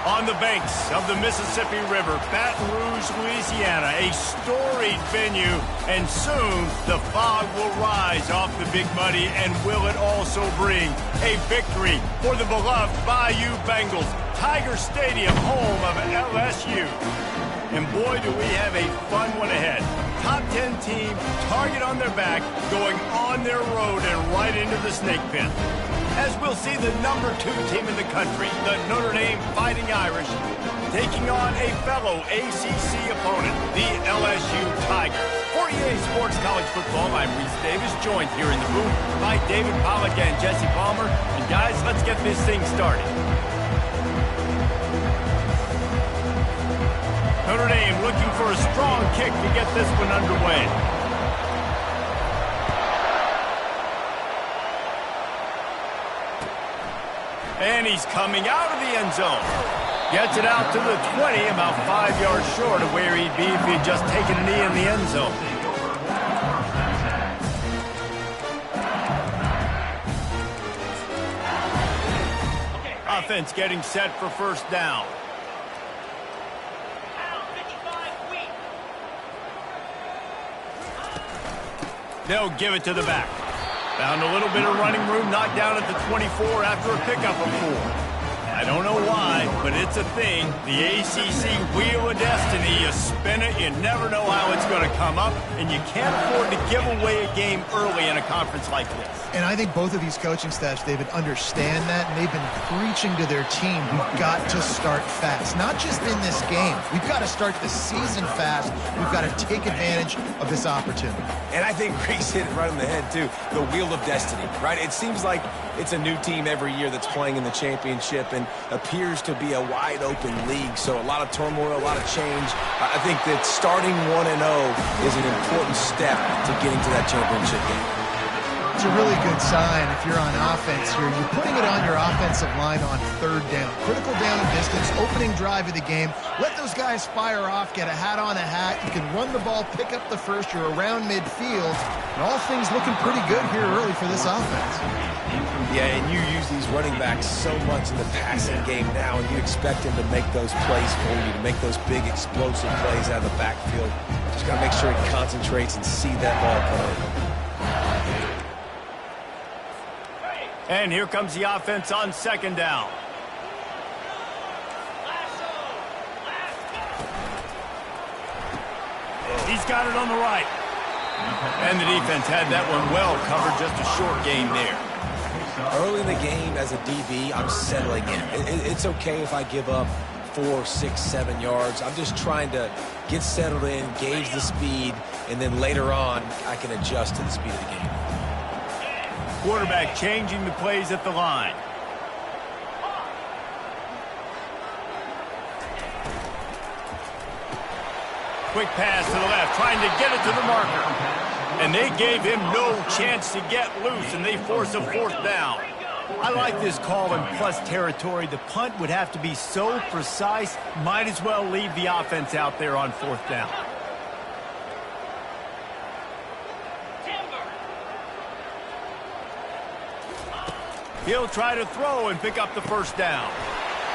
On the banks of the Mississippi River, Baton Rouge, Louisiana, a storied venue, and soon the fog will rise off the Big Muddy, and will it also bring a victory for the beloved Bayou Bengals, Tiger Stadium, home of LSU. And boy, do we have a fun one ahead. Top 10 team, target on their back, going on their road and right into the snake pit. As we'll see the number 2 team in the country, the Notre Dame Fighting Irish, taking on a fellow ACC opponent, the LSU Tigers. For EA Sports College Football, I'm Reese Davis, joined here in the booth by David Pollack and Jesse Palmer. And guys, let's get this thing started. Notre Dame looking for a strong kick to get this one underway. And he's coming out of the end zone. Gets it out to the 20, about 5 yards short of where he'd be if he'd just taken a knee in the end zone. Offense getting set for first down. They'll give it to the back. Found a little bit of running room, knocked down at the 24 after a pickup of 4. I don't know why, but it's a thing. The ACC Wheel of Destiny, you spin it, you never know how it's going to come up, and you can't afford to give away a game early in a conference like this. And I think both of these coaching staffs, David, understand that, and they've been preaching to their team, we've got to start fast. Not just in this game. We've got to start the season fast. We've got to take advantage of this opportunity. And I think Reese hit it right on the head, too. The Wheel of Destiny, right? It seems like it's a new team every year that's playing in the championship and appears to be a wide-open league. So a lot of turmoil, a lot of change. I think that starting 1-0 is an important step to getting to that championship game. It's a really good sign if you're on offense here. You're putting it on your offensive line on third down. Critical down and distance, opening drive of the game. Let those guys fire off, get a hat on a hat. You can run the ball, pick up the first. You're around midfield. And all things looking pretty good here early for this offense. Yeah, and you use these running backs so much in the passing game now, and you expect him to make those plays for you, to make those big explosive plays out of the backfield. Just got to make sure he concentrates and see that ball coming. And here comes the offense on second down. He's got it on the right. And the defense had that one well covered, just a short gain there. Early in the game as a DB, I'm settling in. It's okay if I give up 4, 6, 7 yards. I'm just trying to get settled in, gauge the speed, and then later on, I can adjust to the speed of the game. Quarterback changing the plays at the line. Quick pass to the left, trying to get it to the marker. And they gave him no chance to get loose, and they force a fourth down. I like this call in plus territory. The punt would have to be so precise, might as well leave the offense out there on fourth down. He'll try to throw and pick up the first down.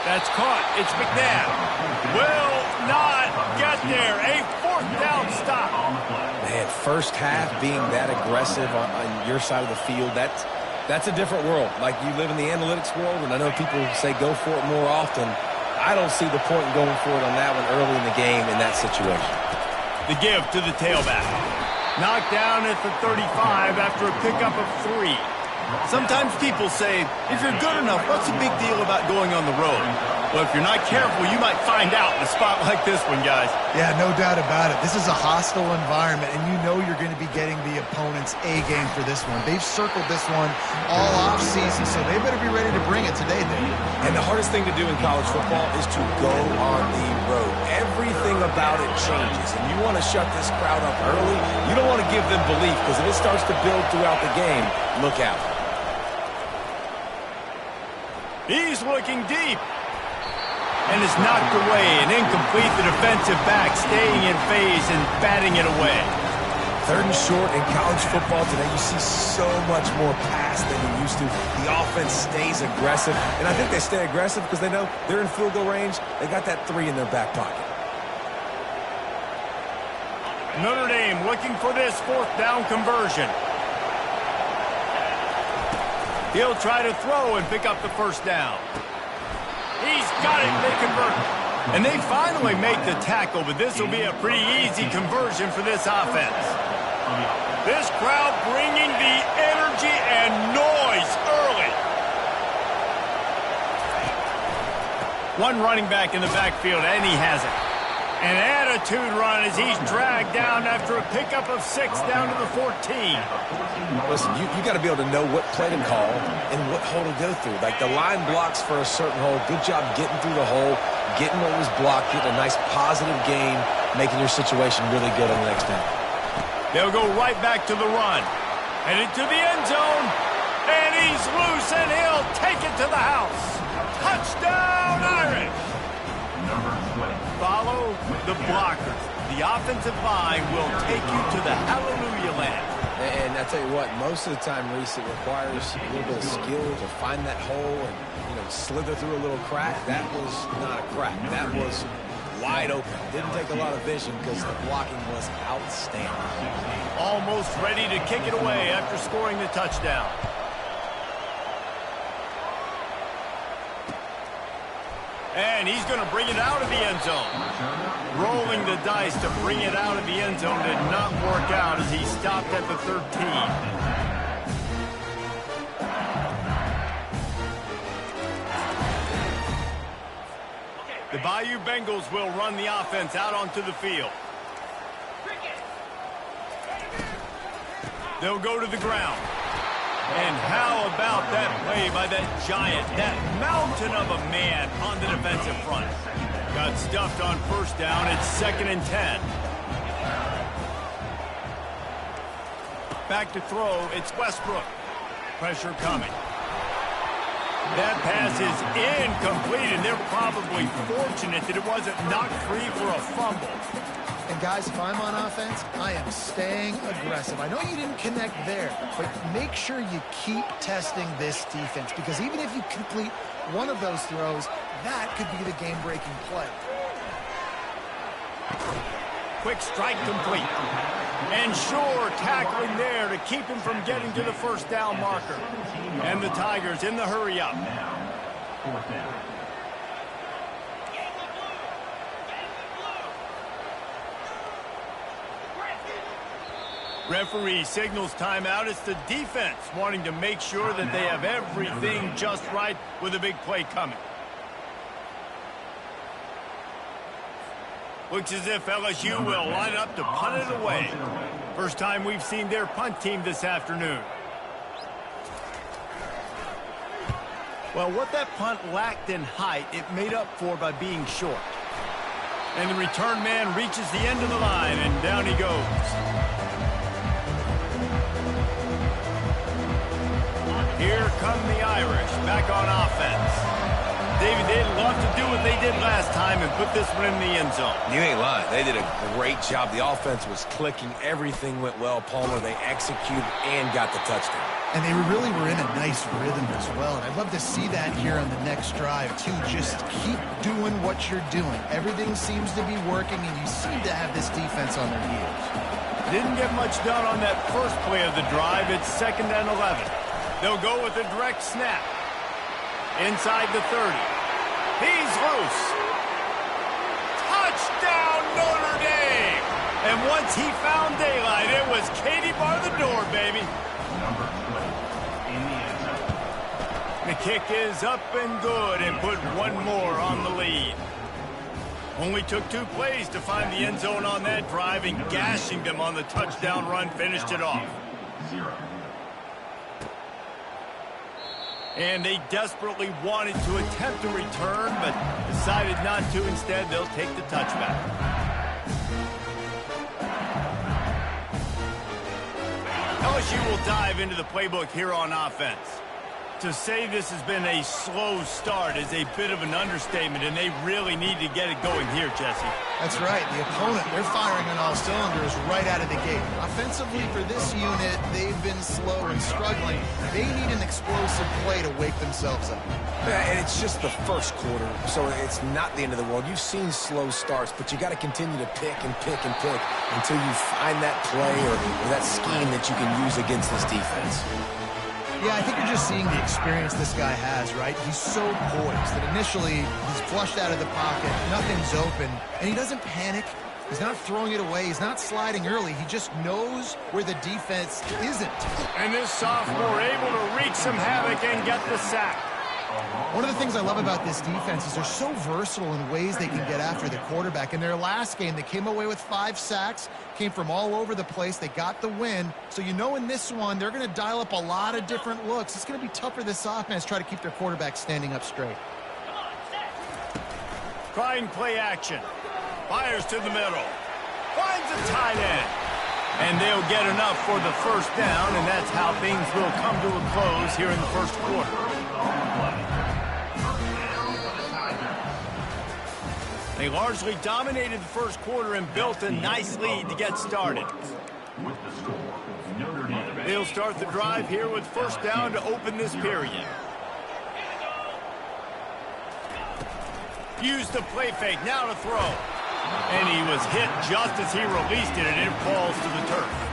That's caught. It's McNabb. Will not get there. A fourth down stop. Man, first half being that aggressive on your side of the field, that's a different world. Like, you live in the analytics world, and I know people say go for it more often. I don't see the point in going for it on that one early in the game in that situation. The give to the tailback. Knocked down at the 35 after a pickup of 3. Sometimes people say, if you're good enough, what's the big deal about going on the road? Well, if you're not careful, you might find out in a spot like this one, guys. Yeah, no doubt about it. This is a hostile environment, and you know you're going to be getting the opponent's A game for this one. They've circled this one all off season, so they better be ready to bring it today, David. And the hardest thing to do in college football is to go on the road. Everything about it changes, and you want to shut this crowd up early. You don't want to give them belief, because if it starts to build throughout the game, look out. He's looking deep. And it's knocked away and incomplete. The defensive back staying in phase and batting it away. 3rd and short in college football today, you see so much more pass than you used to. The offense stays aggressive, and I think they stay aggressive because they know they're in field goal range. They got that 3 in their back pocket. Notre Dame looking for this 4th down conversion. He'll try to throw and pick up the 1st down. He's got it, they convert. And they finally make the tackle, but this will be a pretty easy conversion for this offense. This crowd bringing the energy and noise early. One running back in the backfield, and he has it. An attitude run as he's dragged down after a pickup of 6 down to the 14. Listen, you got to be able to know what play to call and what hole to go through. Like the line blocks for a certain hole. Good job getting through the hole, getting what was blocked, getting a nice positive gain, making your situation really good on the next down. They'll go right back to the run. And into the end zone. And he's loose, and he'll take it to the house. Touchdown, Irish! Follow the blockers. The offensive line will take you to the hallelujah land. And I tell you what, most of the time, Reese, it requires a little bit of skill to find that hole and, slither through a little crack. That was not a crack. That was wide open. Didn't take a lot of vision because the blocking was outstanding. Almost ready to kick it away after scoring the touchdown. And he's going to bring it out of the end zone. Rolling the dice to bring it out of the end zone did not work out as he stopped at the 13. The Bayou Bengals will run the offense out onto the field. They'll go to the ground. And how about that play by that giant, that mountain of a man on the defensive front? Got stuffed on 1st down. It's 2nd and 10. Back to throw. It's Westbrook. Pressure coming. That pass is incomplete, and they're probably fortunate that it wasn't knocked free for a fumble. And guys, if I'm on offense, I am staying aggressive. I know you didn't connect there, but make sure you keep testing this defense, because even if you complete one of those throws, that could be the game-breaking play. Quick strike complete. And sure, tackling there to keep him from getting to the 1st down marker. And the Tigers in the hurry up. Referee signals timeout. It's the defense wanting to make sure that they have everything just right with a big play coming. Looks as if LSU will line up to punt it away. First time we've seen their punt team this afternoon. Well, what that punt lacked in height, it made up for by being short. And the return man reaches the end of the line, and down he goes. Here come the Irish back on offense. David, they'd love to do what they did last time and put this one in the end zone. You ain't lying. They did a great job. The offense was clicking. Everything went well. Palmer, they executed and got the touchdown. And they really were in a nice rhythm as well. And I'd love to see that here on the next drive, too. Just keep doing what you're doing. Everything seems to be working, and you seem to have this defense on their heels. Didn't get much done on that first play of the drive. It's 2nd and 11. They'll go with a direct snap. Inside the 30. He's loose. Touchdown, Notre Dame! And once he found daylight, it was Katie bar the door, baby. The kick is up and good and put one more on the lead. Only took 2 plays to find the end zone on that drive, and gashing them on the touchdown run finished it off. And they desperately wanted to attempt a return, but decided not to. Instead, they'll take the touchback. LSU will dive into the playbook here on offense. To say this has been a slow start is a bit of an understatement, and they really need to get it going here, Jesse. That's right. The opponent, they're firing on all cylinders right out of the gate. Offensively, for this unit, they've been slow and struggling. They need an explosive play to wake themselves up. Yeah, and it's just the first quarter, so it's not the end of the world. You've seen slow starts, but you got to continue to pick and pick and pick until you find that play or that scheme that you can use against this defense. Yeah, I think you're just seeing the experience this guy has, right? He's so poised that initially he's flushed out of the pocket, nothing's open, and he doesn't panic. He's not throwing it away. He's not sliding early. He just knows where the defense isn't. And this sophomore able to wreak some havoc and get the sack. One of the things I love about this defense is they're so versatile in ways they can get after the quarterback. In their last game, they came away with 5 sacks, came from all over the place. They got the win. So you know in this one, they're going to dial up a lot of different looks. It's going to be tough for this offense to try to keep their quarterback standing up straight. Trying play action. Fires to the middle. Finds a tight end. And they'll get enough for the first down, and that's how things will come to a close here in the first quarter. They largely dominated the first quarter and built a nice lead to get started. They'll start the drive here with first down to open this period. Use the play fake, now to throw. And he was hit just as he released it, and it falls to the turf.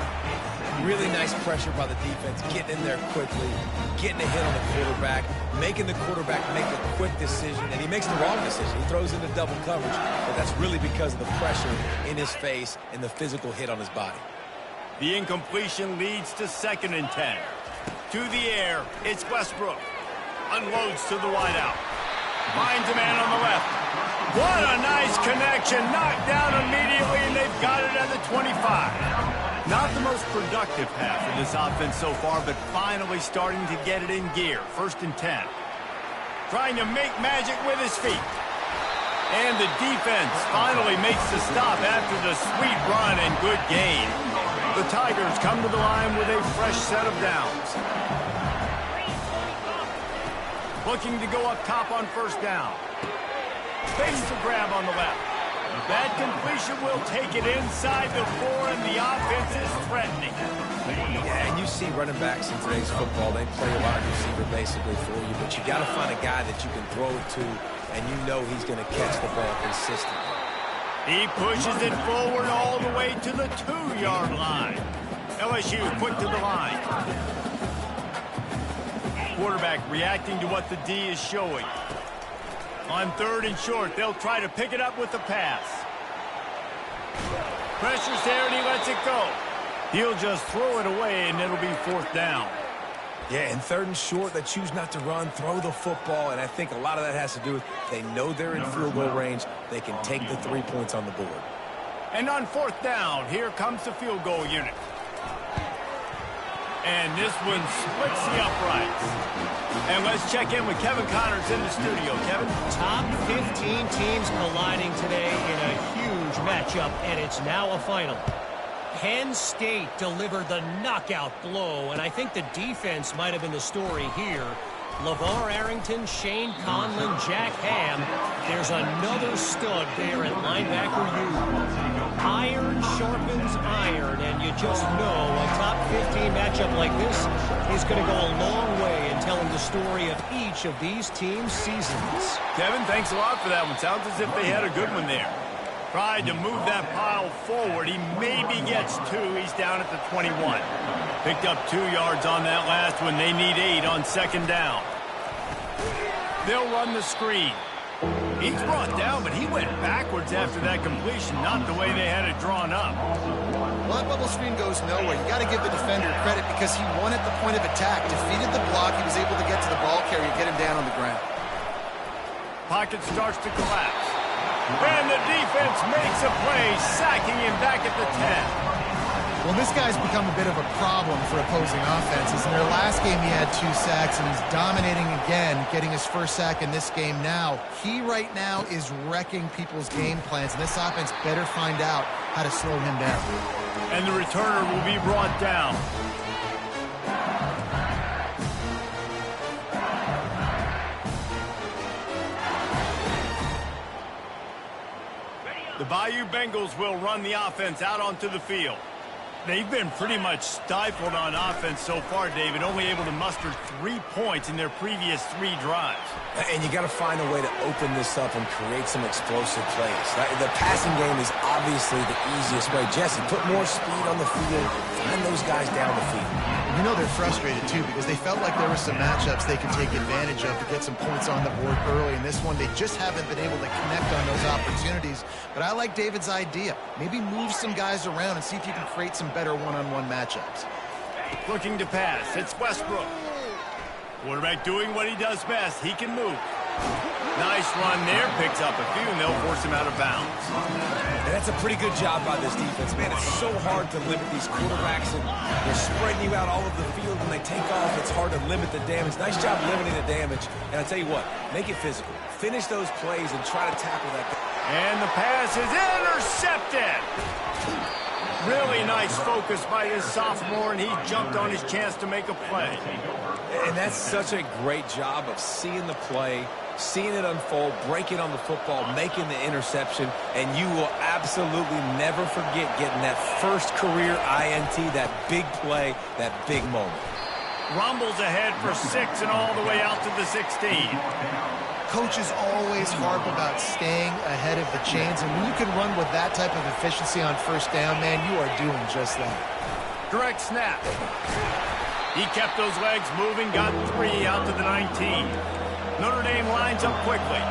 Really nice pressure by the defense, getting in there quickly, getting a hit on the quarterback, making the quarterback make a quick decision, and he makes the wrong decision. He throws into double coverage, but that's really because of the pressure in his face and the physical hit on his body. The incompletion leads to 2nd and 10. To the air, it's Westbrook. Unloads to the wideout. Finds a man on the left. What a nice connection. Knocked down immediately, and they've got it at the 25. Not the most productive half of this offense so far, but finally starting to get it in gear. 1st and 10. Trying to make magic with his feet. And the defense finally makes the stop after the sweet run and good gain. The Tigers come to the line with a fresh set of downs. Looking to go up top on first down. Fakes the grab on the left. That completion will take it inside the 4, and the offense is threatening. Yeah, and you see running backs in today's football, they play a wide receiver basically for you, but you got to find a guy that you can throw it to, and you know he's going to catch the ball consistently. He pushes it forward all the way to the 2-yard line. LSU quick to the line. Quarterback reacting to what the D is showing. On 3rd and short, they'll try to pick it up with the pass. Pressure's there, and he lets it go. He'll just throw it away, and it'll be 4th down. Yeah, and 3rd and short, they choose not to run, throw the football, and I think a lot of that has to do with they know they're in field goal range. They can take the 3 points on the board. And on 4th down, here comes the field goal unit. And this one splits the uprights. And let's check in with Kevin Connors in the studio. Kevin? Top 15 teams colliding today in a huge matchup, and it's now a final. Penn State delivered the knockout blow, and I think the defense might have been the story here. LeVar Arrington, Shane Conlon, Jack Ham. There's another stud there at linebacker U. Iron sharpens iron, and you just know a top 15 matchup like this is going to go a long way in telling the story of each of these teams' seasons. Kevin, thanks a lot for that one. Sounds as if they had a good one there. Tried to move that pile forward. He maybe gets 2. He's down at the 21. Picked up 2 yards on that last one. They need 8 on 2nd down. They'll run the screen. He's brought down, but he went backwards after that completion, not the way they had it drawn up. Well, that bubble screen goes nowhere. You got to give the defender credit because he won at the point of attack, defeated the block. He was able to get to the ball carrier and get him down on the ground. Pocket starts to collapse. And the defense makes a play, sacking him back at the 10. Well, this guy's become a bit of a problem for opposing offenses. In their last game, he had 2 sacks, and he's dominating again, getting his first sack in this game now. He right now is wrecking people's game plans, and this offense better find out how to slow him down. And the returner will be brought down. The Bayou Bengals will run the offense out onto the field. They've been pretty much stifled on offense so far, David, only able to muster 3 points in their previous 3 drives. And you got to find a way to open this up and create some explosive plays. The passing game is obviously the easiest way. Jesse, put more speed on the field, find those guys down the field. You know they're frustrated, too, because they felt like there were some matchups they could take advantage of to get some points on the board early. In this one, they just haven't been able to connect on those opportunities. But I like David's idea. Maybe move some guys around and see if you can create some better one-on-one matchups. Looking to pass. It's Westbrook. Quarterback doing what he does best. He can move. Nice run there. Picks up a few, and they'll force him out of bounds. And that's a pretty good job by this defense. Man, it's so hard to limit these quarterbacks, and they're spreading you out all over the field. When they take off, it's hard to limit the damage. Nice job limiting the damage. And I tell you what, make it physical. Finish those plays and try to tackle that guy. And the pass is intercepted. Really nice focus by this sophomore, and he jumped on his chance to make a play. And that's such a great job of seeing the play, seeing it unfold, breaking on the football, making the interception, and you will absolutely never forget getting that first career INT, that big play, that big moment. Rumbles ahead for 6 and all the way out to the 16. Coaches always harp about staying ahead of the chains, and when you can run with that type of efficiency on first down, man, you are doing just that. Direct snap. He kept those legs moving, got 3 out to the 19. Notre Dame lines up quickly.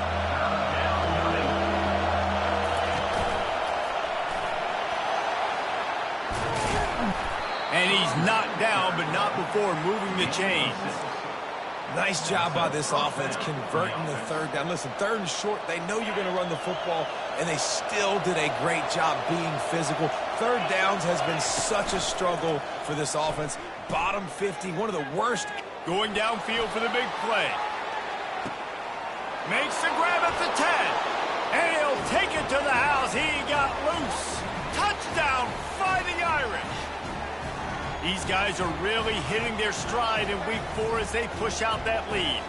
And he's knocked down, but not before moving the chains. Nice job by this offense converting the third down. Listen, 3rd and short, they know you're going to run the football, and they still did a great job being physical. 3rd downs has been such a struggle for this offense. Bottom 50, one of the worst. Going downfield for the big play. Makes the grab at the 10. And he'll take it to the house. He got loose. Touchdown, Fighting Irish. These guys are really hitting their stride in week 4 as they push out that lead.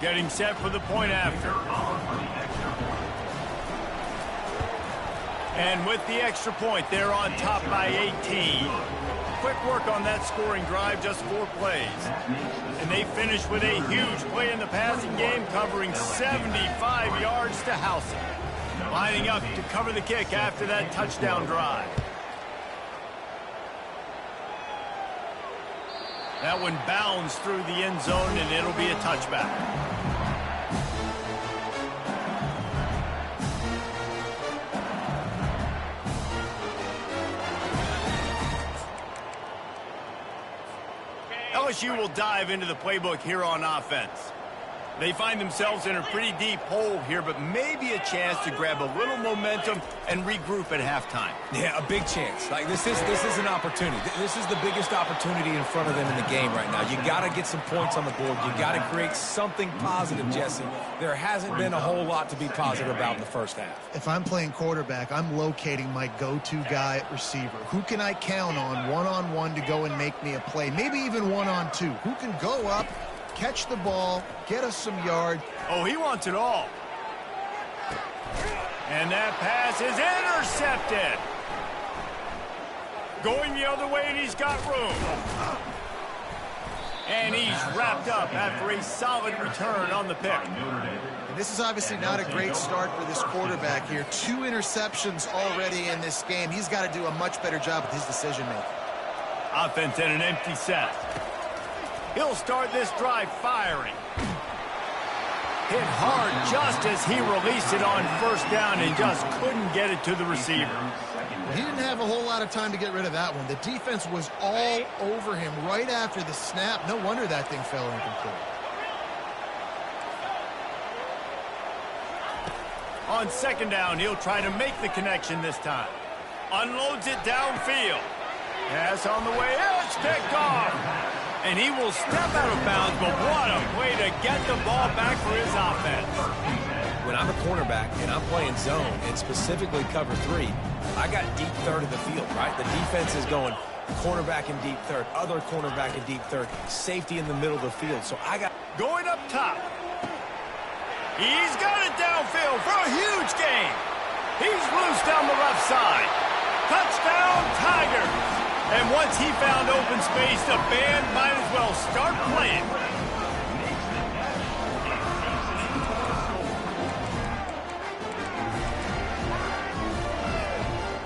Getting set for the point after. And with the extra point, they're on top by 18. Quick work on that scoring drive, just 4 plays. And they finish with a huge play in the passing game, covering 75 yards to house it. Lining up to cover the kick after that touchdown drive. That one bounds through the end zone, and it'll be a touchback. LSU will dive into the playbook here on offense. They find themselves in a pretty deep hole here, but maybe a chance to grab a little momentum and regroup at halftime. Yeah, a big chance. Like this is an opportunity. This is the biggest opportunity in front of them in the game right now. You got to get some points on the board. You got to create something positive, Jesse. There hasn't been a whole lot to be positive about in the first half. If I'm playing quarterback, I'm locating my go-to guy at receiver. Who can I count on one-on-one to go and make me a play? Maybe even one-on-two. Who can go up, catch the ball, get us some yards. Oh, he wants it all. And that pass is intercepted. Going the other way, and he's got room. And he's wrapped up after a solid return on the pick. And this is obviously not a great start for this quarterback here. 2 interceptions already in this game. He's got to do a much better job with his decision-making. Offense at an empty set. He'll start this drive firing. Hit hard just as he released it on first down and just couldn't get it to the receiver. He didn't have a whole lot of time to get rid of that one. The defense was all over him right after the snap. No wonder that thing fell incomplete. On 2nd down, he'll try to make the connection this time. Unloads it downfield. Pass on the way. It's picked off. And he will step out of bounds, but what a way to get the ball back for his offense. When I'm a cornerback and I'm playing zone, and specifically cover 3, I got deep third of the field, right? The defense is going cornerback in deep third, other cornerback in deep third, safety in the middle of the field. So I got... Going up top. He's got it downfield for a huge gain. He's loose down the left side. Touchdown, Tigers. And once he found open space, the band might as well start playing.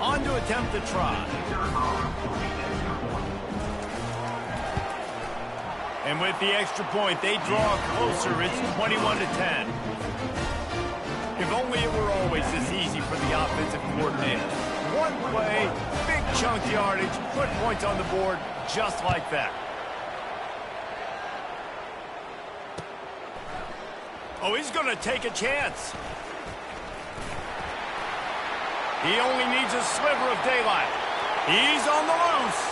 On to attempt the try. And with the extra point, they draw closer. It's 21-10. If only it were always this easy for the offensive coordinator. One play, big chunk yardage, put points on the board just like that. Oh, he's going to take a chance. He only needs a sliver of daylight. He's on the loose.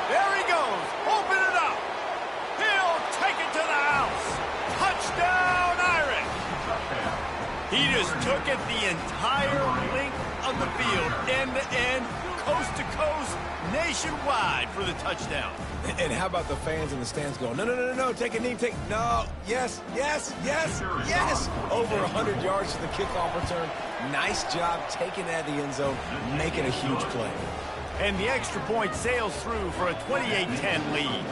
There he goes. Open it up. He'll take it to the house. Touchdown, Irish. He just took it the entire length of the field, end to end, coast to coast, nationwide for the touchdown. And how about the fans in the stands going, no, no, no, no, no, take a knee, no, yes, yes, yes, yes. Over 100 yards to the kickoff return. Nice job taking that to the end zone, making a huge play. And the extra point sails through for a 28-10 lead.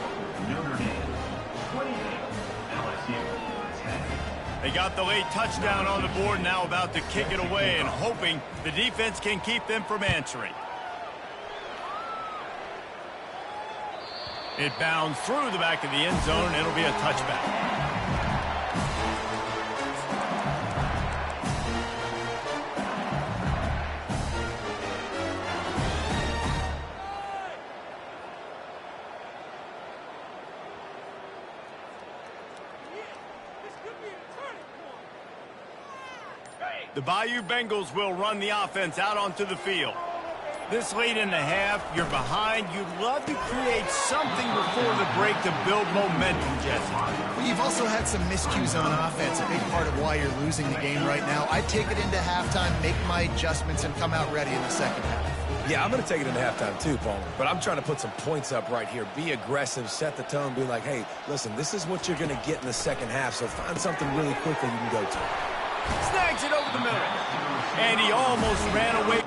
They got the late touchdown on the board, now about to kick it away and hoping the defense can keep them from answering. It bounds through the back of the end zone, and it'll be a touchback. The Bayou Bengals will run the offense out onto the field. This late in the half, you're behind. You'd love to create something before the break to build momentum, Jesse. Well, you've also had some miscues on offense, a big part of why you're losing the game right now. I'd take it into halftime, make my adjustments, and come out ready in the second half. Yeah, I'm going to take it into halftime too, Palmer. But I'm trying to put some points up right here. Be aggressive, set the tone, be like, hey, listen, this is what you're going to get in the second half, so find something really quickly you can go to. Snags it over the middle. And he almost ran away.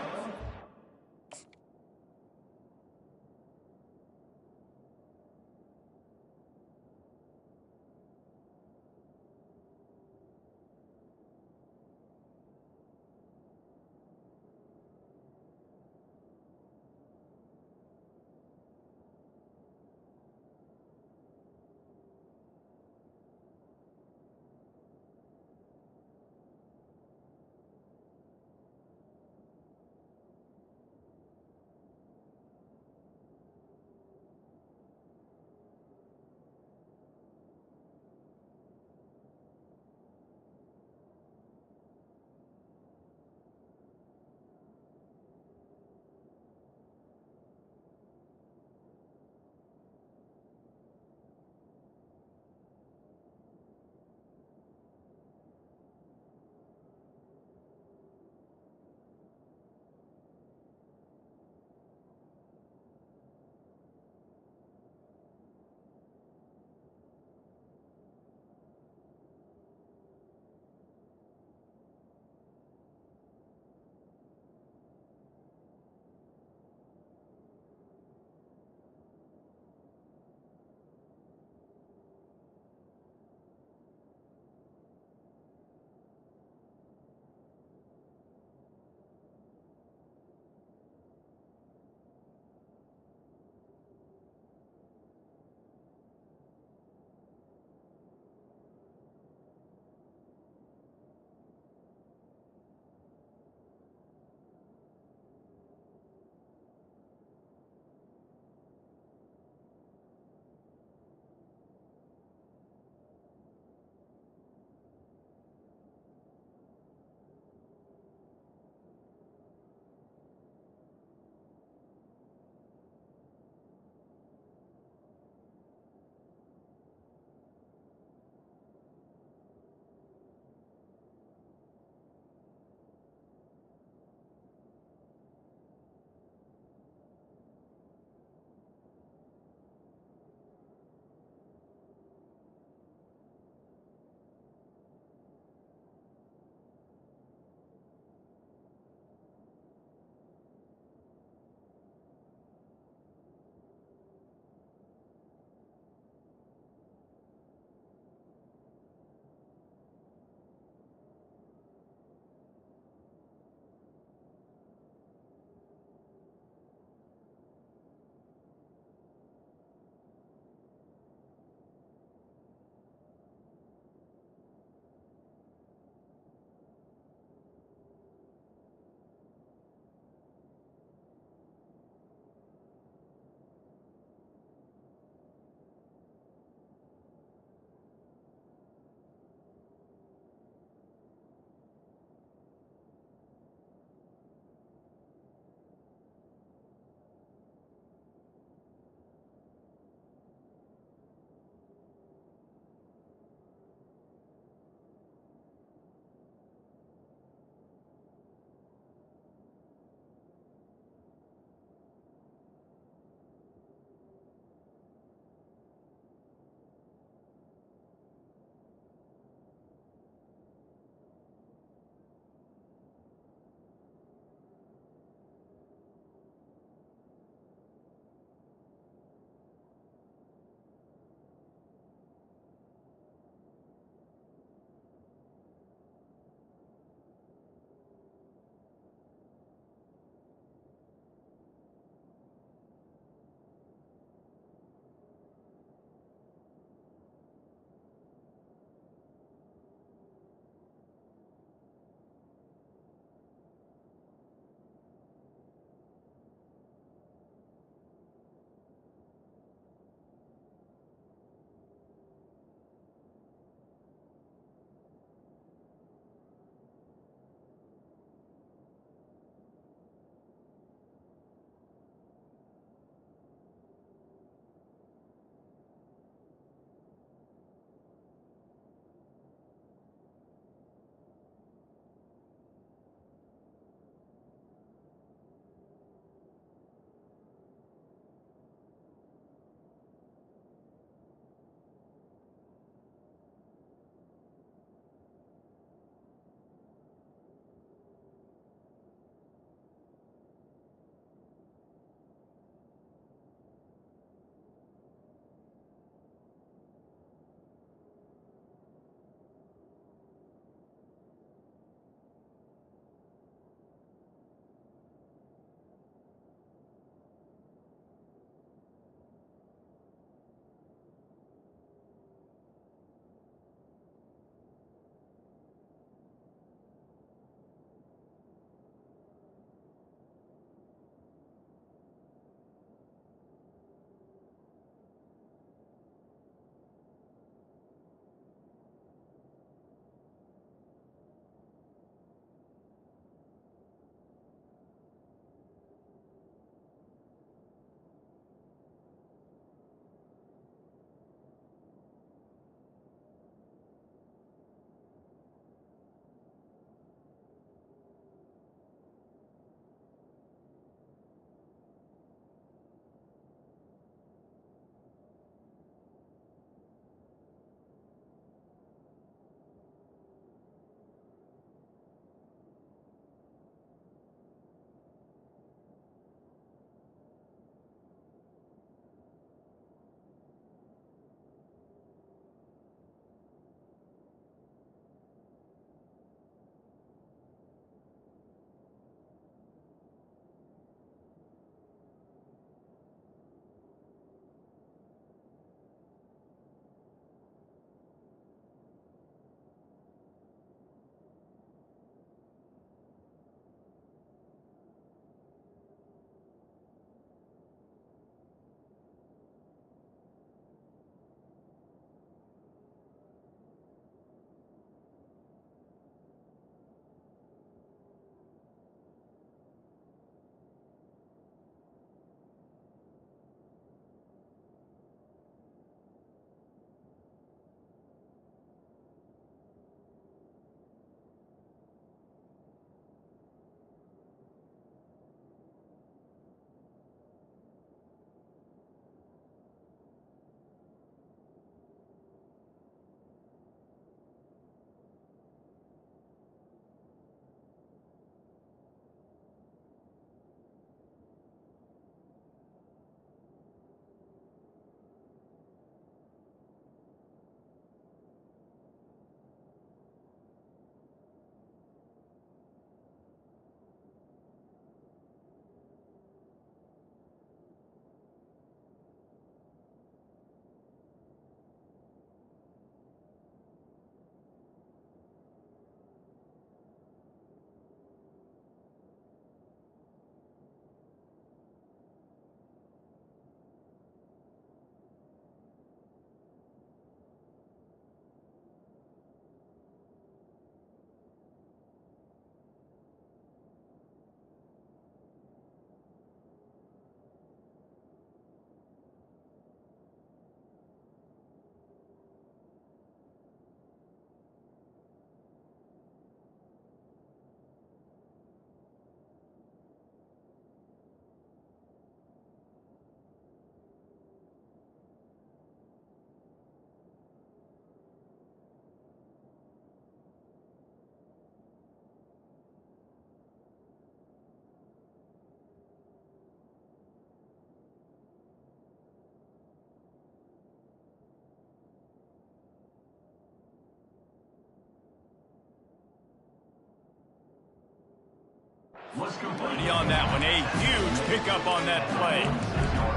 On that one, a huge pickup on that play.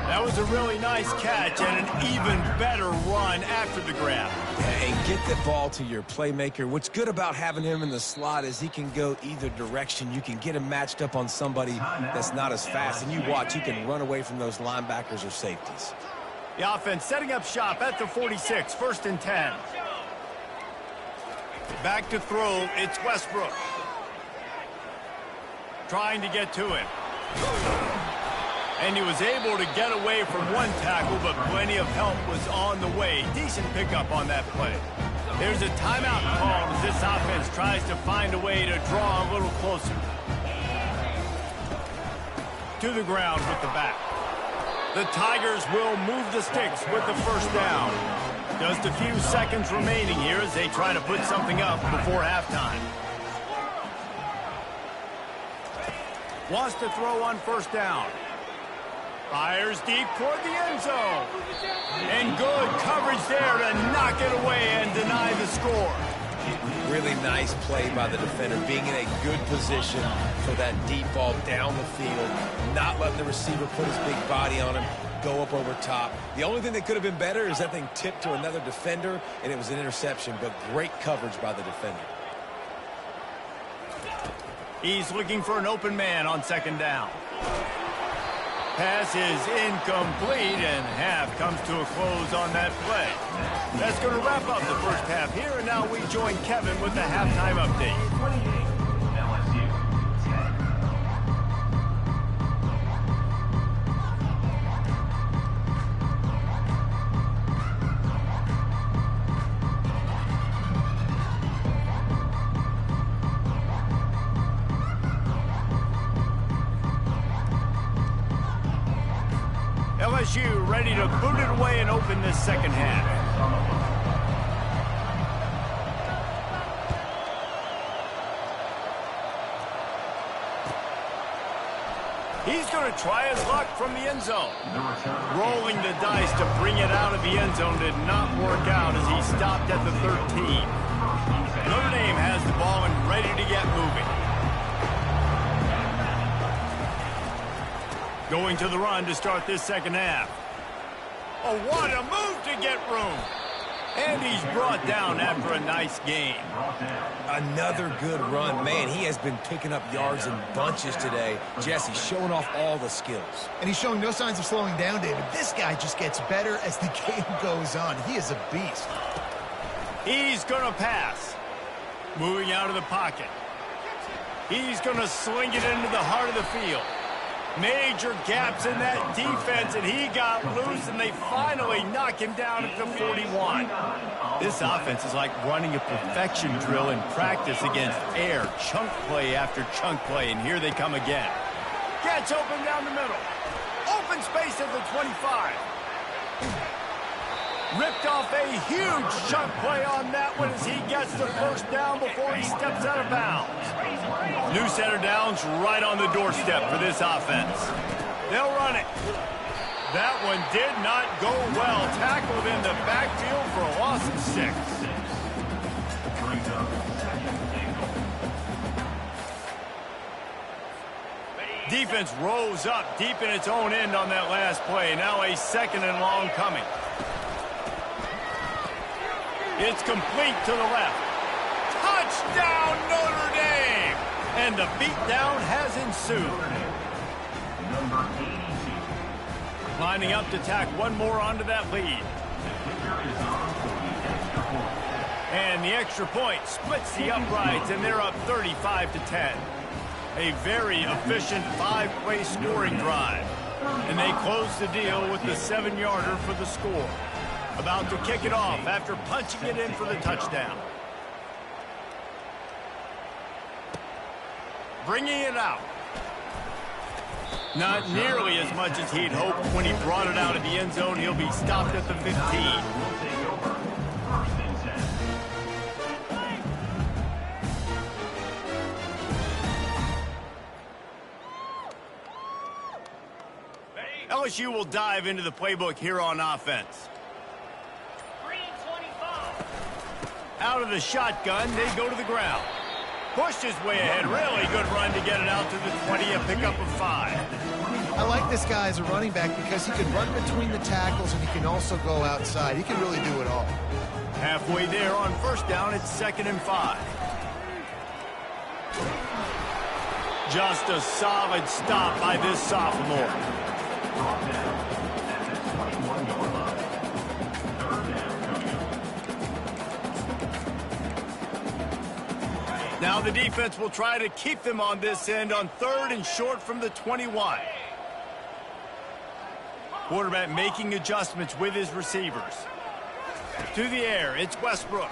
That was a really nice catch and an even better run after the grab. Yeah, and get the ball to your playmaker. What's good about having him in the slot is he can go either direction. You can get him matched up on somebody that's not as fast, and you watch, he can run away from those linebackers or safeties. The offense setting up shop at the 46, 1st and 10. Back to throw, it's Westbrook. Trying to get to it. And he was able to get away from one tackle, but plenty of help was on the way. Decent pickup on that play. There's a timeout called as this offense tries to find a way to draw a little closer. To the ground with the back. The Tigers will move the sticks with the 1st down. Just a few seconds remaining here as they try to put something up before halftime. Wants to throw on 1st down. Fires deep toward the end zone. And good coverage there to knock it away and deny the score. Really nice play by the defender, being in a good position for that deep ball down the field, not letting the receiver put his big body on him, go up over top. The only thing that could have been better is that thing tipped to another defender, and it was an interception, but great coverage by the defender. He's looking for an open man on 2nd down. Pass is incomplete, and half comes to a close on that play. That's going to wrap up the 1st half here, and now we join Kevin with the halftime update. LSU ready to boot it away and open this 2nd half. He's going to try his luck from the end zone. Rolling the dice to bring it out of the end zone did not work out as he stopped at the 13. Notre Dame has the ball and ready to get moving. Going to the run to start this 2nd half. Oh, what a move to get room. And he's brought down after a nice gain. Another good run. Man, he has been picking up yards in bunches today. Jesse showing off all the skills. And he's showing no signs of slowing down, David. This guy just gets better as the game goes on. He is a beast. He's going to pass. Moving out of the pocket. He's going to sling it into the heart of the field. Major gaps in that defense, and he got loose, and they finally knock him down at the 41. This offense is like running a perfection drill in practice against air, chunk play after chunk play, and here they come again. Gets open down the middle. Open space at the 25. Ripped off a huge chunk play on that one as he gets the 1st down before he steps out of bounds. New center downs right on the doorstep for this offense. They'll run it. That one did not go well. Tackled in the backfield for a loss of 6. Defense rose up deep in its own end on that last play. Now a 2nd and long coming. It's complete to the left. Touchdown, Notre Dame! And the beatdown has ensued. Lining up to tack one more onto that lead. And the extra point splits the uprights, and they're up 35-10. A very efficient 5-play scoring drive. And they close the deal with the 7-yarder for the score. About to kick it off after punching it in for the touchdown. Bringing it out. Not nearly as much as he'd hoped when he brought it out of the end zone. He'll be stopped at the 15. LSU will dive into the playbook here on offense. Out of the shotgun, they go to the ground. Pushed his way ahead. Really good run to get it out to the 20, a pickup of 5. I like this guy as a running back because he can run between the tackles and he can also go outside. He can really do it all. Halfway there on first down, it's 2nd and 5. Just a solid stop by this sophomore. Now the defense will try to keep them on this end on 3rd and short from the 21. Quarterback making adjustments with his receivers. To the air, it's Westbrook.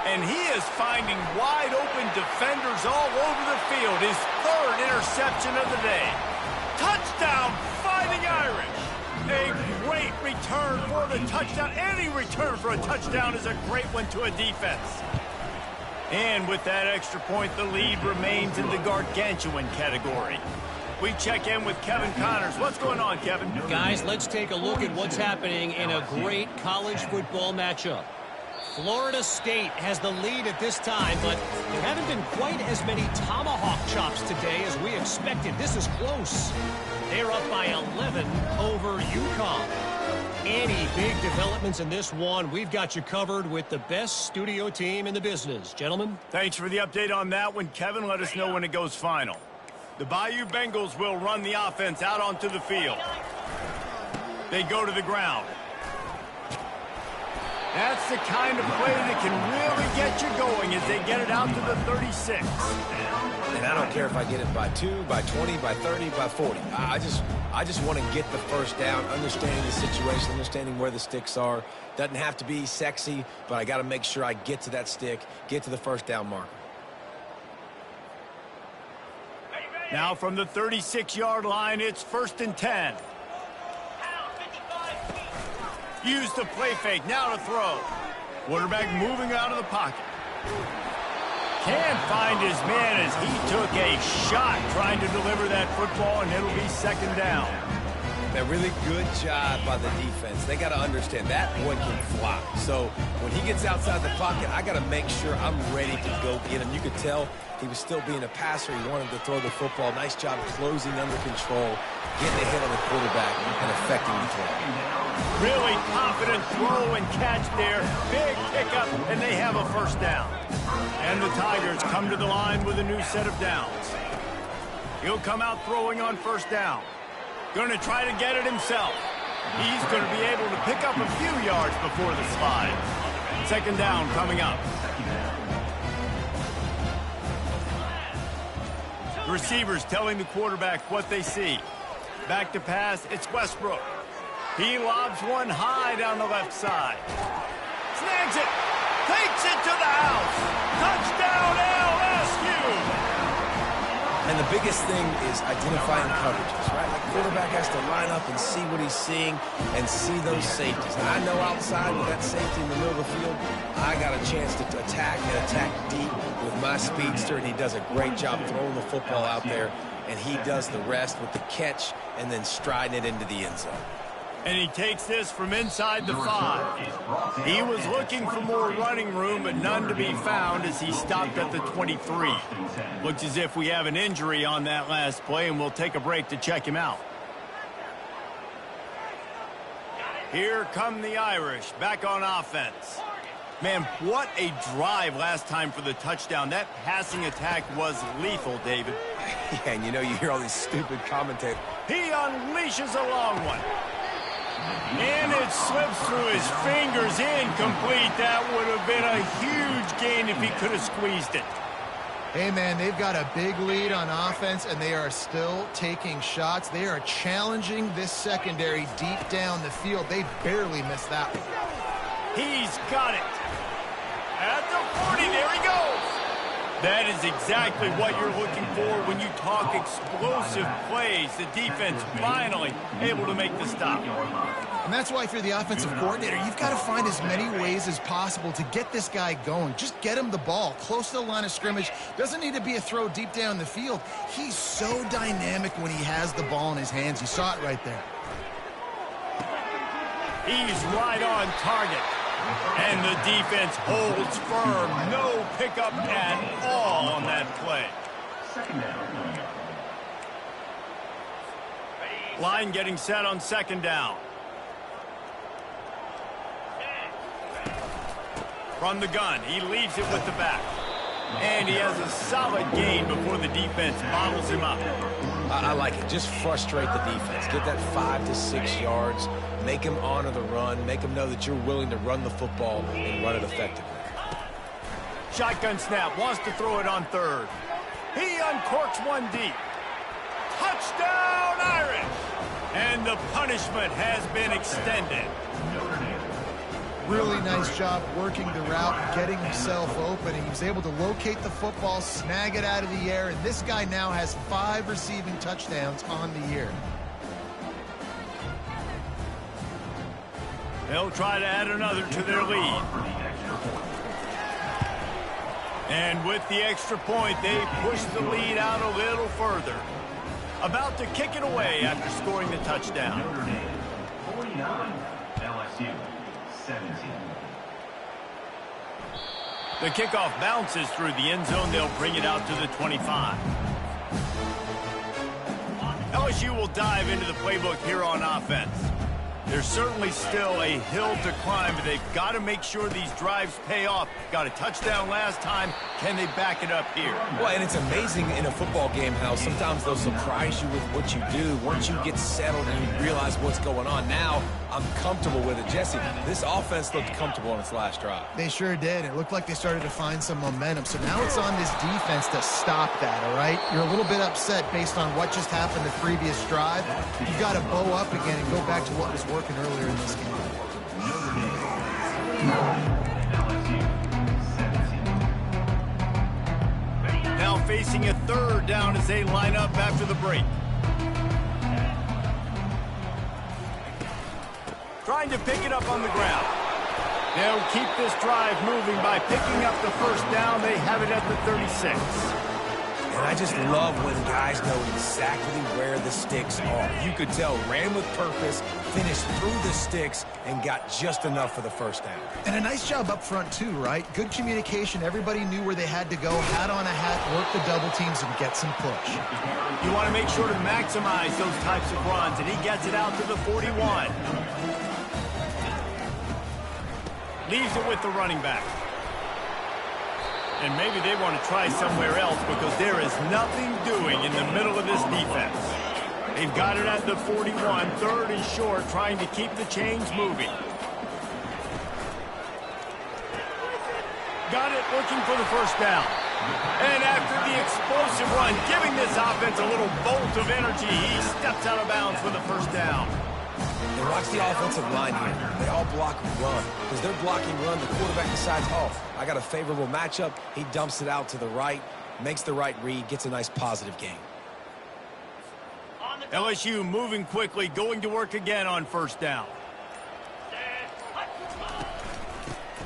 And he is finding wide open defenders all over the field. His 3rd interception of the day. Touchdown, Fighting Irish. A great return for the touchdown. Any return for a touchdown is a great one to a defense. And with that extra point, the lead remains in the gargantuan category. We check in with Kevin Connors. What's going on, Kevin? Guys, let's take a look at what's happening in a great college football matchup. Florida State has the lead at this time, but there haven't been quite as many tomahawk chops today as we expected. This is close. They're up by 11 over UConn. Any big developments in this one, we've got you covered with the best studio team in the business. Gentlemen? Thanks for the update on that one, Kevin. Let us know when it goes final. The Bayou Bengals will run the offense out onto the field. They go to the ground. That's the kind of play that can really get you going as they get it out to the 36. And I don't care if I get it by 2, by 20, by 30, by 40. I just want to get the first down, understanding the situation, understanding where the sticks are. Doesn't have to be sexy, but I got to make sure I get to that stick, get to the first down marker. Now from the 36-yard line, it's 1st and 10. Use the play fake, now to throw. Quarterback moving out of the pocket. Can't find his man as he took a shot trying to deliver that football, and it'll be 2nd down. A really good job by the defense. They got to understand that boy can fly. So when he gets outside the pocket, I got to make sure I'm ready to go get him. You could tell he was still being a passer. He wanted to throw the football. Nice job closing under control, getting a hit on the quarterback, and affecting the throw. Really confident throw and catch there. Big pickup, and they have a 1st down. And the Tigers come to the line with a new set of downs. He'll come out throwing on 1st down. Going to try to get it himself. He's going to be able to pick up a few yards before the slide. 2nd down coming up. The receivers telling the quarterback what they see. Back to pass, it's Westbrook. He lobs one high down the left side. Snags it. Takes it to the house. Touchdown LSU. And the biggest thing is identifying coverages, right? The quarterback has to line up and see what he's seeing and see those safeties. And I know outside with that safety in the middle of the field, I got a chance to attack and attack deep with my speedster, and he does a great job throwing the football out there, and he does the rest with the catch and then striding it into the end zone. And he takes this from inside the 5. He was looking for more running room, but none to be found as he stopped at the 23. Looks as if we have an injury on that last play, and we'll take a break to check him out. Here come the Irish back on offense. Man, what a drive last time for the touchdown. That passing attack was lethal, David. Yeah, and you know, you hear all these stupid commentators. He unleashes a long one. And it slips through his fingers, incomplete. That would have been a huge gain if he could have squeezed it. Hey, man, they've got a big lead on offense, and they are still taking shots. They are challenging this secondary deep down the field. They barely missed that one. He's got it. At the 40, there he goes. That is exactly what you're looking for when you talk explosive plays. The defense finally able to make the stop. And that's why if you're the offensive coordinator, you've got to find as many ways as possible to get this guy going. Just get him the ball close to the line of scrimmage. Doesn't need to be a throw deep down the field. He's so dynamic when he has the ball in his hands. You saw it right there. He's right on target. And the defense holds firm. No pickup at all on that play. Line getting set on second down. From the gun, he leaves it with the back. And he has a solid gain before the defense bottles him up. I like it. Just frustrate the defense. Get that 5 to 6 yards. Make them honor the run. Make them know that you're willing to run the football and run it effectively. Shotgun snap, wants to throw it on third. He uncorks one deep. Touchdown, Irish! And the punishment has been extended. Really nice job working the route and getting himself open. He was able to locate the football, snag it out of the air, and this guy now has 5 receiving touchdowns on the year. They'll try to add another to their lead. And with the extra point, they push the lead out a little further. About to kick it away after scoring the touchdown. 49, LSU, 17. The kickoff bounces through the end zone. They'll bring it out to the 25. LSU will dive into the playbook here on offense. There's certainly still a hill to climb, but they've got to make sure these drives pay off. Got a touchdown last time. Can they back it up here? Well, and it's amazing in a football game how sometimes they'll surprise you with what you do. Once you get settled and you realize what's going on, now I'm comfortable with it. Jesse, this offense looked comfortable on its last drive. They sure did. It looked like they started to find some momentum. So now it's on this defense to stop that, all right? You're a little bit upset based on what just happened the previous drive. You've got to bow up again and go back to what was working earlier in this game. Now facing a third down as they line up after the break. Trying to pick it up on the ground. They'll keep this drive moving by picking up the first down. They have it at the 36. And I just love when guys know exactly where the sticks are. You could tell, ran with purpose, finished through the sticks, and got just enough for the first down. And a nice job up front, too, right? Good communication. Everybody knew where they had to go. Hat on a hat, work the double teams, and get some push. You want to make sure to maximize those types of runs, and he gets it out to the 41. Leaves it with the running back. And maybe they want to try somewhere else because there is nothing doing in the middle of this defense. They've got it at the 41, third and short, trying to keep the chains moving. Got it, looking for the first down. And after the explosive run, giving this offense a little bolt of energy, he steps out of bounds for the first down. And watch the offensive line here. They all block run. Because they're blocking run, the quarterback decides, oh, I got a favorable matchup. He dumps it out to the right, makes the right read, gets a nice positive gain. LSU moving quickly, going to work again on first down.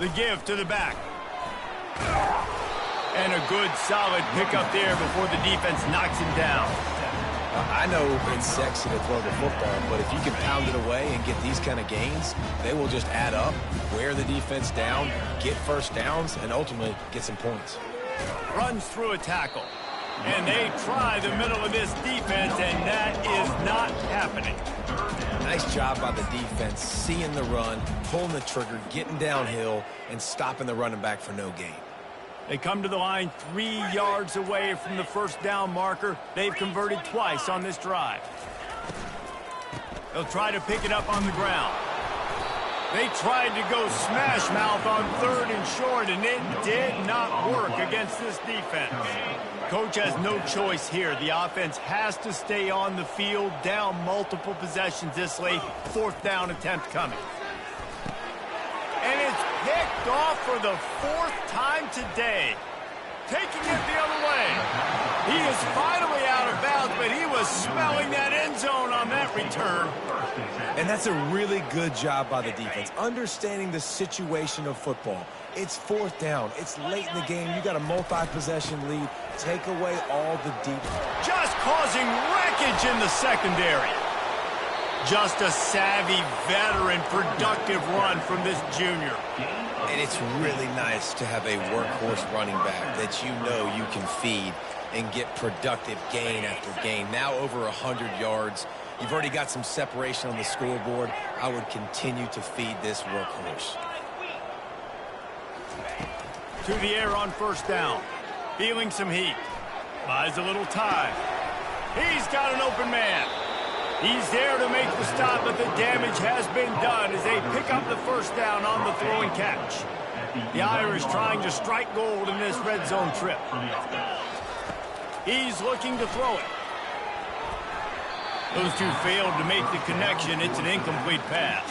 The give to the back. And a good, solid pickup there before the defense knocks him down. I know it's sexy to throw the football, but if you can pound it away and get these kind of gains, they will just add up, wear the defense down, get first downs, and ultimately get some points. Runs through a tackle. And they try the middle of this defense, and that is not happening. Nice job by the defense, seeing the run, pulling the trigger, getting downhill, and stopping the running back for no gain. They come to the line 3 yards away from the first down marker. They've converted twice on this drive. They'll try to pick it up on the ground. They tried to go smash mouth on third and short, and it did not work against this defense. Coach has no choice here. The offense has to stay on the field, down multiple possessions this late. Fourth down attempt coming. And it's picked off for the fourth time today. Taking it the other way. He is finally out of bounds, but he was smelling that end zone on that return. And that's a really good job by the defense, understanding the situation of football. It's fourth down. It's late in the game. You got a multi-possession lead. Take away all the deep. Just causing wreckage in the secondary. Just a savvy, veteran, productive run from this junior. And it's really nice to have a workhorse running back that you know you can feed and get productive gain after gain. Now over 100 yards. You've already got some separation on the scoreboard. I would continue to feed this workhorse. To the air on first down. Feeling some heat. Buys a little time. He's got an open man. He's there to make the stop, but the damage has been done as they pick up the first down on the throw and catch. The Irish trying to strike gold in this red zone trip. He's looking to throw it. Those two failed to make the connection. It's an incomplete pass.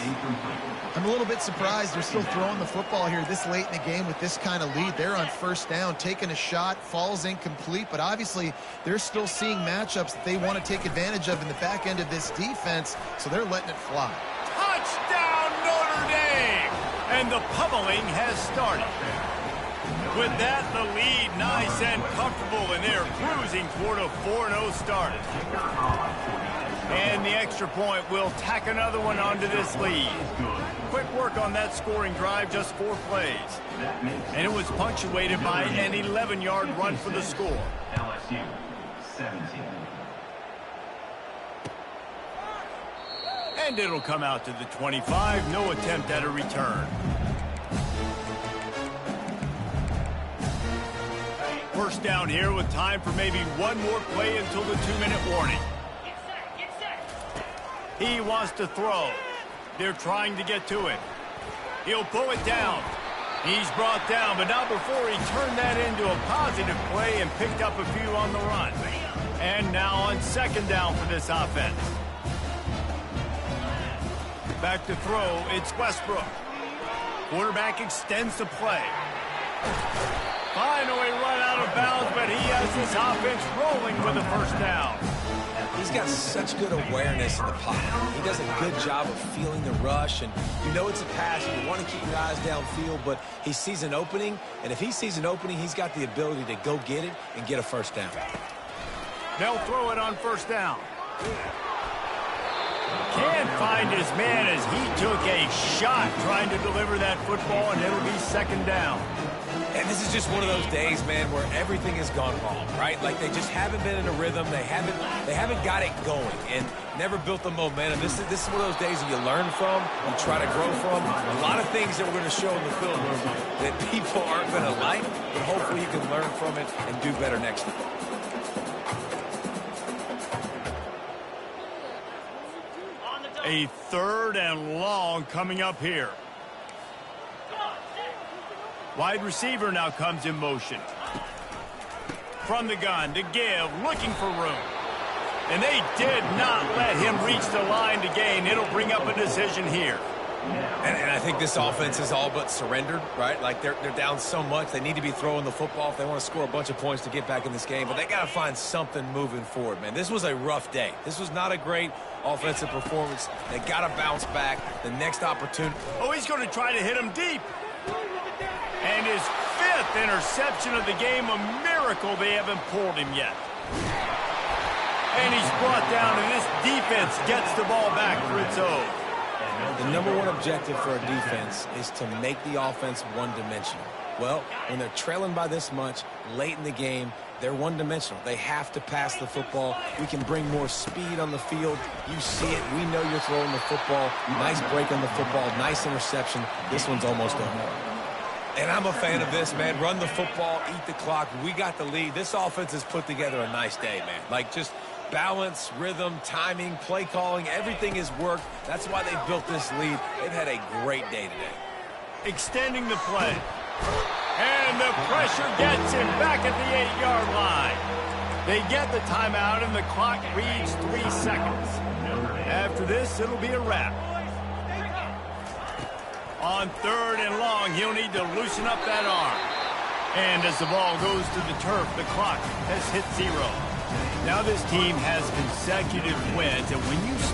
I'm a little bit surprised they're still throwing the football here this late in the game with this kind of lead. They're on first down, taking a shot, falls incomplete, but obviously they're still seeing matchups that they want to take advantage of in the back end of this defense, so they're letting it fly. Touchdown, Notre Dame! And the pummeling has started. With that, the lead nice and comfortable, and they're cruising toward a 4-0 start. And the extra point will tack another one onto this lead. Quick work on that scoring drive, just 4 plays. And it was punctuated by an 11-yard run for the score. LSU 17. And it'll come out to the 25. No attempt at a return. First down here with time for maybe one more play until the 2-minute warning. He wants to throw. They're trying to get to it. He'll pull it down. He's brought down, but not before he turned that into a positive play and picked up a few on the run. And now on second down for this offense. Back to throw, it's Westbrook. Quarterback extends the play. Finally run out of bounds, but he has this offense rolling with a first down. He's got such good awareness in the pocket. He does a good job of feeling the rush, and you know it's a pass. You want to keep your eyes downfield, but he sees an opening, and if he sees an opening, he's got the ability to go get it and get a first down. They'll throw it on first down. Can't find his man as he took a shot trying to deliver that football, and it'll be second down. And this is just one of those days, man, where everything has gone wrong, right? Like they just haven't been in a rhythm. They haven't got it going and never built the momentum. This is one of those days that you learn from, you try to grow from. A lot of things that we're going to show in the film room that people aren't going to like, but hopefully you can learn from it and do better next time. A third and long coming up here. Wide receiver now comes in motion. From the gun to give, looking for room. And they did not let him reach the line to gain. It'll bring up a decision here. And I think this offense is all but surrendered, right? Like they're down so much. They need to be throwing the football if they want to score a bunch of points to get back in this game. But they got to find something moving forward, man. This was a rough day. This was not a great offensive performance. They got to bounce back. The next opportunity. Oh, he's going to try to hit him deep. And his 5th interception of the game, a miracle they haven't pulled him yet. And he's brought down, and this defense gets the ball back for its own. The number one objective for a defense is to make the offense one-dimensional. Well, when they're trailing by this much late in the game, they're one-dimensional. They have to pass the football. We can bring more speed on the field. You see it. We know you're throwing the football. Nice break on the football. Nice interception. This one's almost over. And I'm a fan of this, man. Run the football, eat the clock. We got the lead. This offense has put together a nice day, man. Like just balance, rhythm, timing, play calling, everything has worked. That's why they built this lead. They've had a great day today. Extending the play. And the pressure gets him back at the 8-yard line. They get the timeout, and the clock reads 3 seconds. After this, it'll be a wrap. On third and long, he'll need to loosen up that arm. And as the ball goes to the turf, the clock has hit 0. Now this team has consecutive wins, and when you start